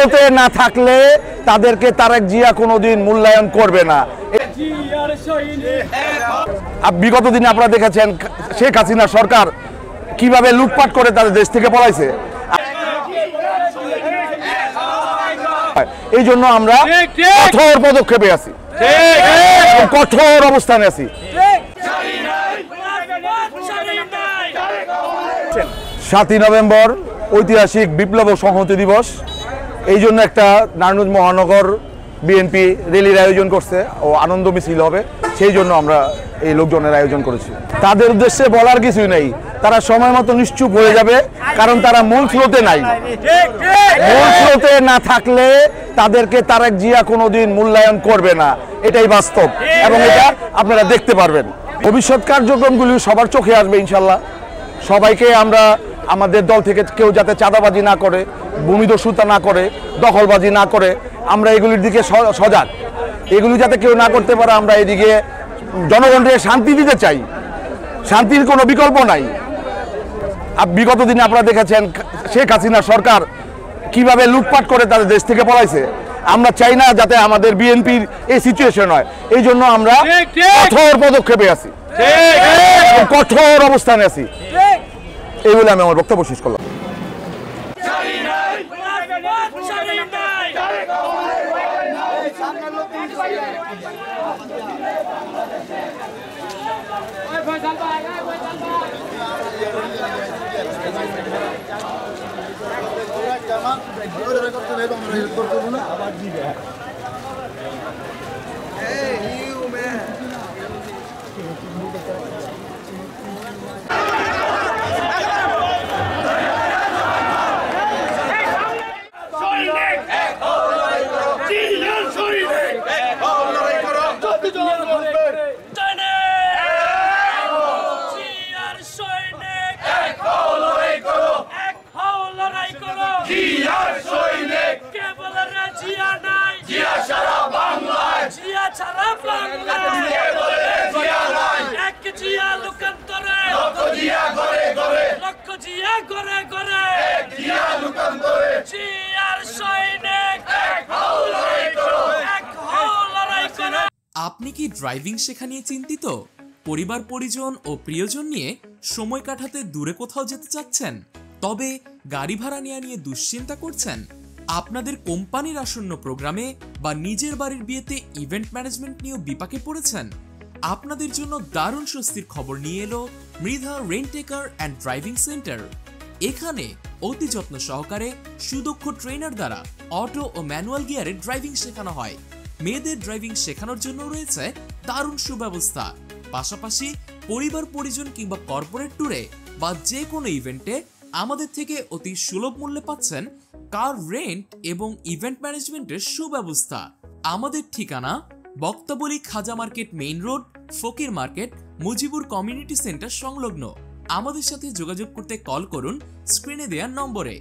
স্রোতে না থাকলে তাদেরকে তারেক জিয়া কোনোদিন মূল্যায়ন করবে না। বিগত দিনে আপনারা দেখেছেন শেখ হাসিনা সরকার কিভাবে লুটপাট করে তাদের দেশ থেকে পলাইছে। এই জন্য আমরা কঠোর পদক্ষেপে আছি, কঠোর অবস্থানে আছি। 7ই নভেম্বর ঐতিহাসিক বিপ্লব ও সংহতি দিবস, এই জন্য একটা নারায়ণগঞ্জ মহানগর বিএনপি র্যালির আয়োজন করছে ও আনন্দ মিছিল হবে, সেই জন্য আমরা এই লোকজনের আয়োজন করেছি। তাদের উদ্দেশ্যে বলার কিছুই নেই, তারা সময় মতো নিশ্চুপ হয়ে যাবে, কারণ তারা মূল স্রোতে নাই। মূল স্রোতে না থাকলে তাদেরকে তারেক জিয়া কোনোদিন মূল্যায়ন করবে না, এটাই বাস্তব এবং এটা আপনারা দেখতে পারবেন। ভবিষ্যৎ কার্যক্রমগুলি সবার চোখে আসবে ইনশাল্লাহ। সবাইকে আমরা আমাদের দল থেকে কেউ যাতে চাঁদাবাজি না করে, ভূমিদস্যুতা না করে, দখলবাজি না করে, আমরা এগুলির দিকে সজাগ। এগুলি যাতে কেউ না করতে পারে, আমরা এদিকে জনগণকে শান্তি দিতে চাই। শান্তির কোনো বিকল্প নাই। বিগত দিনে আপনারা দেখেছেন শেখ হাসিনা সরকার কিভাবে লুটপাট করে তাদের দেশ থেকে পলাইছে। আমরা চাই না যাতে আমাদের বিএনপির এই সিচুয়েশন হয়, এই জন্য আমরা কঠোর পদক্ষেপে আছি, কঠোর অবস্থানে আছি। এই বলে আমি আমার বক্তব্য শেষ করলাম। আপনি কি ড্রাইভিং শেখা নিয়ে চিন্তিত? পরিবার পরিজন ও প্রিয়জন নিয়ে সময় কাটাতে দূরে কোথাও যেতে চাচ্ছেন? তবে গাড়ি ভাড়া নিয়ে দুশ্চিন্তা করছেন? আপনাদের কোম্পানির আসন্ন প্রোগ্রামে বা নিজের বাড়ির বিয়েতে ইভেন্ট ম্যানেজমেন্ট নিয়েও বিপাকে পড়েছেন? আপনাদের জন্য দারুণ স্বস্তির খবর নিয়ে এলো Mridha rent a car and driving centre. এখানে অতি যত্ন সহকারে সুদক্ষ ট্রেনার দ্বারা অটো ও ম্যানুয়াল গিয়ারে ড্রাইভিং শেখানো হয়। মেয়েদের ড্রাইভিং শেখানোর জন্য রয়েছে দারুণ সুব্যবস্থা। পাশাপাশি পরিবার পরিজন কিংবা কর্পোরেট ট্যুরে বা যে কোনো ইভেন্টে আমাদের থেকে অতি সুলভ মূল্যে পাচ্ছেন কার রেন্ট এবং ইভেন্ট ম্যানেজমেন্টের সুব্যবস্থা। আমাদের ঠিকানা বক্তাবলী খাজা মার্কেট মেইন রোড, ফকির মার্কেট, মুজিবুর কমিউনিটি সেন্টার সংলগ্ন। আমাদের সাথে যোগাযোগ করতে কল করুন স্ক্রিনে দেওয়া নম্বরে।